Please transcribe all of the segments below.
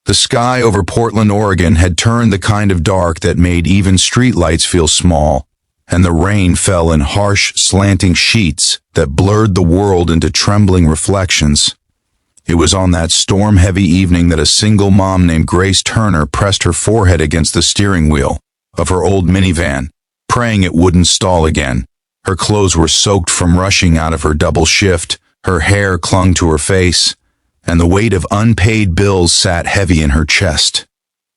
The sky over Portland, Oregon had turned the kind of dark that made even streetlights feel small, and the rain fell in harsh, slanting sheets that blurred the world into trembling reflections. It was on that storm-heavy evening that a single mom named Grace Turner pressed her forehead against the steering wheel of her old minivan, praying it wouldn't stall again. Her clothes were soaked from rushing out of her double shift, her hair clung to her face, and the weight of unpaid bills sat heavy in her chest.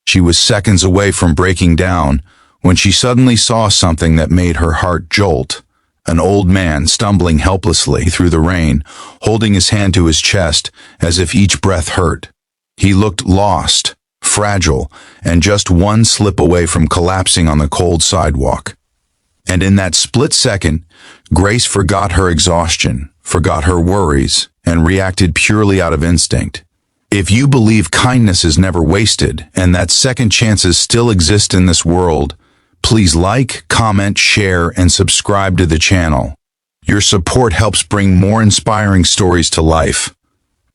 She was seconds away from breaking down when she suddenly saw something that made her heart jolt. An old man stumbling helplessly through the rain, holding his hand to his chest as if each breath hurt. He looked lost, fragile, and just one slip away from collapsing on the cold sidewalk. And in that split second, Grace forgot her exhaustion, forgot her worries, and reacted purely out of instinct. If you believe kindness is never wasted and that second chances still exist in this world, please like, comment, share, and subscribe to the channel. Your support helps bring more inspiring stories to life.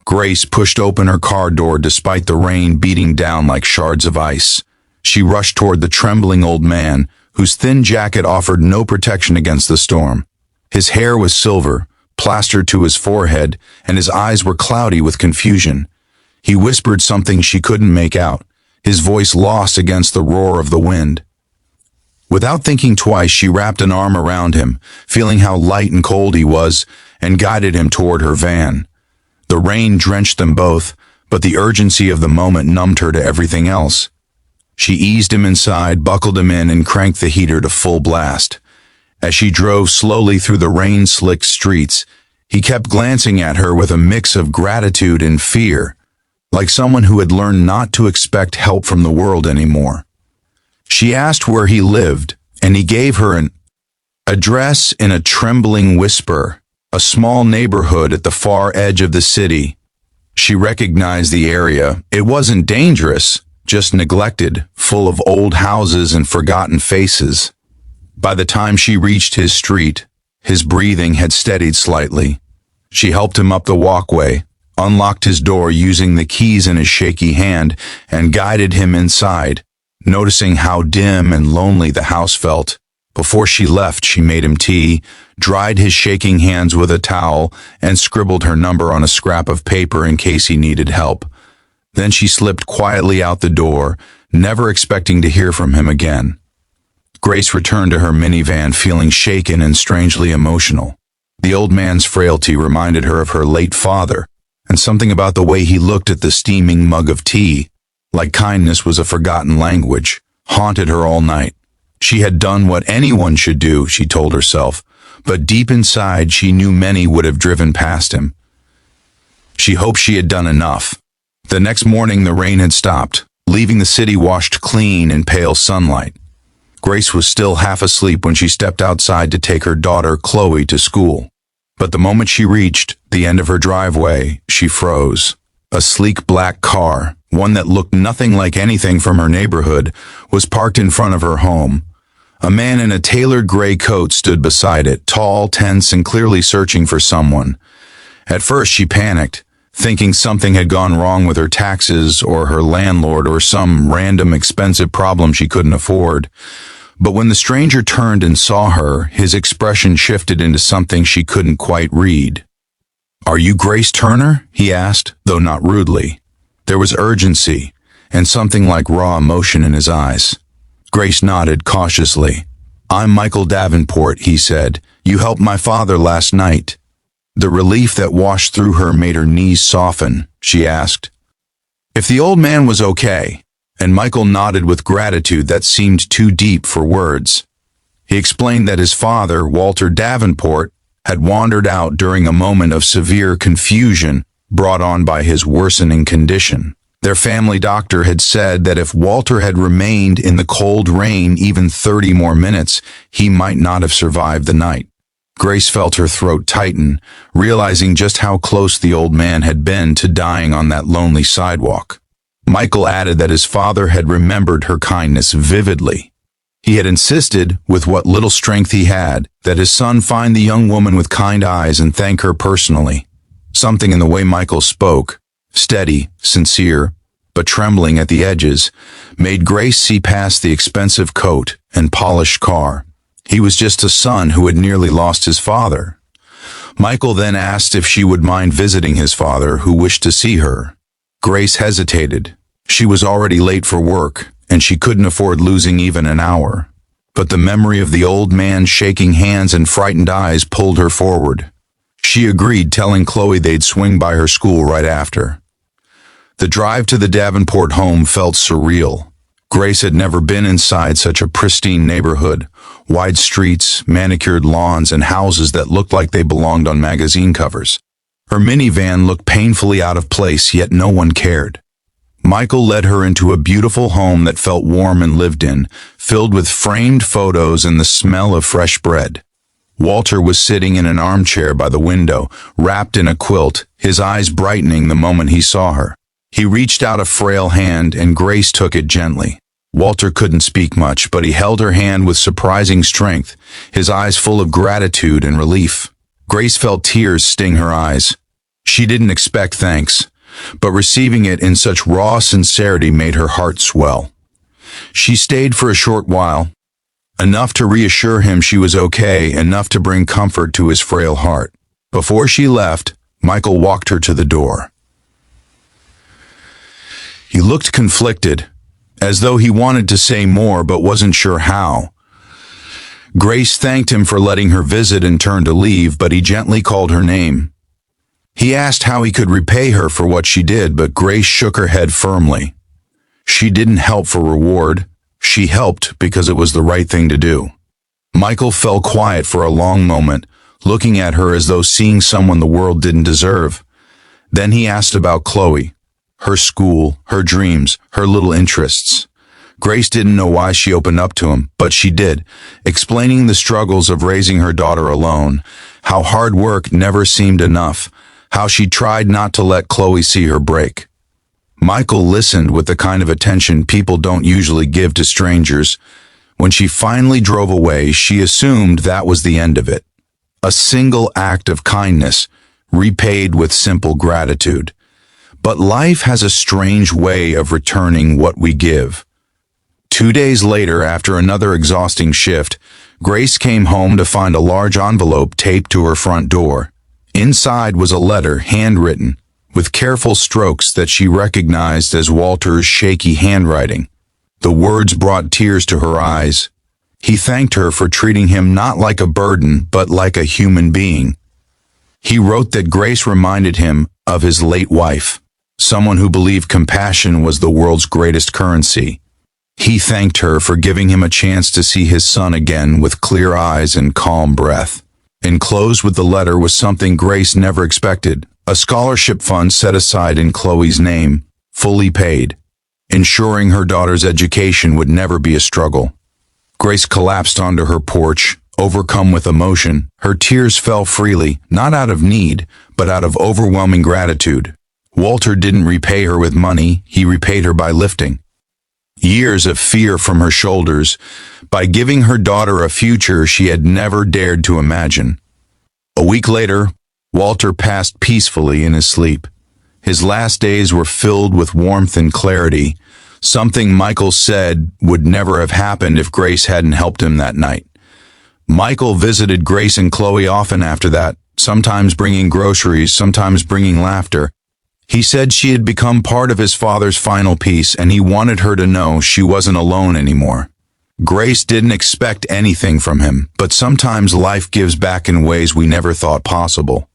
Grace pushed open her car door despite the rain beating down like shards of ice. She rushed toward the trembling old man, whose thin jacket offered no protection against the storm. His hair was silver, plastered to his forehead, and his eyes were cloudy with confusion. He whispered something she couldn't make out, his voice lost against the roar of the wind. Without thinking twice, she wrapped an arm around him, feeling how light and cold he was, and guided him toward her van. The rain drenched them both, but the urgency of the moment numbed her to everything else. She eased him inside, buckled him in, and cranked the heater to full blast. As she drove slowly through the rain-slicked streets, he kept glancing at her with a mix of gratitude and fear, like someone who had learned not to expect help from the world anymore. She asked where he lived, and he gave her an address in a trembling whisper, a small neighborhood at the far edge of the city. She recognized the area. It wasn't dangerous, just neglected, full of old houses and forgotten faces. By the time she reached his street, his breathing had steadied slightly. She helped him up the walkway, unlocked his door using the keys in his shaky hand, and guided him inside, noticing how dim and lonely the house felt. Before she left, she made him tea, dried his shaking hands with a towel, and scribbled her number on a scrap of paper in case he needed help. Then she slipped quietly out the door, never expecting to hear from him again. Grace returned to her minivan feeling shaken and strangely emotional. The old man's frailty reminded her of her late father, and something about the way he looked at the steaming mug of tea, like kindness was a forgotten language, haunted her all night. She had done what anyone should do, she told herself, but deep inside she knew many would have driven past him. She hoped she had done enough. The next morning the rain had stopped, leaving the city washed clean in pale sunlight. Grace was still half asleep when she stepped outside to take her daughter Chloe to school. But the moment she reached the end of her driveway, she froze. A sleek black car, one that looked nothing like anything from her neighborhood, was parked in front of her home. A man in a tailored gray coat stood beside it, tall, tense, and clearly searching for someone. At first she panicked, thinking something had gone wrong with her taxes or her landlord or some random expensive problem she couldn't afford. But when the stranger turned and saw her, his expression shifted into something she couldn't quite read. "Are you Grace Turner?" he asked, though not rudely. There was urgency and something like raw emotion in his eyes. Grace nodded cautiously. "I'm Michael Davenport," he said. "You helped my father last night." The relief that washed through her made her knees soften. She asked if the old man was okay, and Michael nodded with gratitude that seemed too deep for words. He explained that his father, Walter Davenport, had wandered out during a moment of severe confusion brought on by his worsening condition. Their family doctor had said that if Walter had remained in the cold rain even 30 more minutes, he might not have survived the night. Grace felt her throat tighten, realizing just how close the old man had been to dying on that lonely sidewalk. Michael added that his father had remembered her kindness vividly. He had insisted, with what little strength he had, that his son find the young woman with kind eyes and thank her personally. Something in the way Michael spoke, steady, sincere, but trembling at the edges, made Grace see past the expensive coat and polished car. He was just a son who had nearly lost his father. Michael then asked if she would mind visiting his father, who wished to see her. Grace hesitated. She was already late for work, and she couldn't afford losing even an hour. But the memory of the old man shaking hands and frightened eyes pulled her forward. She agreed, telling Chloe they'd swing by her school right after. The drive to the Davenport home felt surreal. Grace had never been inside such a pristine neighborhood. Wide streets, manicured lawns, and houses that looked like they belonged on magazine covers. Her minivan looked painfully out of place, yet no one cared. Michael led her into a beautiful home that felt warm and lived in, filled with framed photos and the smell of fresh bread. Walter was sitting in an armchair by the window, wrapped in a quilt, his eyes brightening the moment he saw her. He reached out a frail hand, and Grace took it gently. Walter couldn't speak much, but he held her hand with surprising strength, his eyes full of gratitude and relief. Grace felt tears sting her eyes. She didn't expect thanks, but receiving it in such raw sincerity made her heart swell. She stayed for a short while, enough to reassure him she was okay, enough to bring comfort to his frail heart. Before she left, Michael walked her to the door. He looked conflicted, as though he wanted to say more but wasn't sure how. Grace thanked him for letting her visit and turned to leave, but he gently called her name. He asked how he could repay her for what she did, but Grace shook her head firmly. She didn't help for reward. She helped because it was the right thing to do. Michael fell quiet for a long moment, looking at her as though seeing someone the world didn't deserve. Then he asked about Chloe, her school, her dreams, her little interests. Grace didn't know why she opened up to him, but she did, explaining the struggles of raising her daughter alone, how hard work never seemed enough, how she tried not to let Chloe see her break. Michael listened with the kind of attention people don't usually give to strangers. When she finally drove away, she assumed that was the end of it. A single act of kindness, repaid with simple gratitude. But life has a strange way of returning what we give. 2 days later, after another exhausting shift, Grace came home to find a large envelope taped to her front door. Inside was a letter, handwritten, with careful strokes that she recognized as Walter's shaky handwriting. The words brought tears to her eyes. He thanked her for treating him not like a burden, but like a human being. He wrote that Grace reminded him of his late wife, someone who believed compassion was the world's greatest currency. He thanked her for giving him a chance to see his son again with clear eyes and calm breath. Enclosed with the letter was something Grace never expected, a scholarship fund set aside in Chloe's name, fully paid, ensuring her daughter's education would never be a struggle. Grace collapsed onto her porch, overcome with emotion. Her tears fell freely, not out of need, but out of overwhelming gratitude. Walter didn't repay her with money, he repaid her by lifting years of fear from her shoulders, by giving her daughter a future she had never dared to imagine. A week later, Walter passed peacefully in his sleep. His last days were filled with warmth and clarity, something Michael said would never have happened if Grace hadn't helped him that night. Michael visited Grace and Chloe often after that, sometimes bringing groceries, sometimes bringing laughter. He said she had become part of his father's final piece, and he wanted her to know she wasn't alone anymore. Grace didn't expect anything from him, but sometimes life gives back in ways we never thought possible.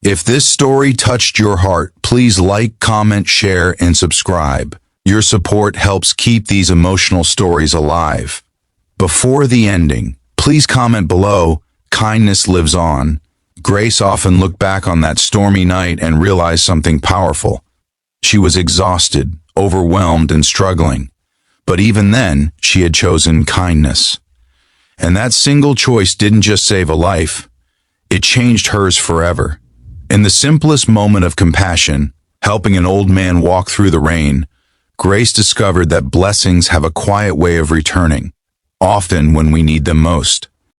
If this story touched your heart, please like, comment, share, and subscribe. Your support helps keep these emotional stories alive. Before the ending, please comment below, kindness lives on. Grace often looked back on that stormy night and realized something powerful. She was exhausted, overwhelmed, and struggling. But even then, she had chosen kindness. And that single choice didn't just save a life, it changed hers forever. In the simplest moment of compassion, helping an old man walk through the rain, Grace discovered that blessings have a quiet way of returning, often when we need them most.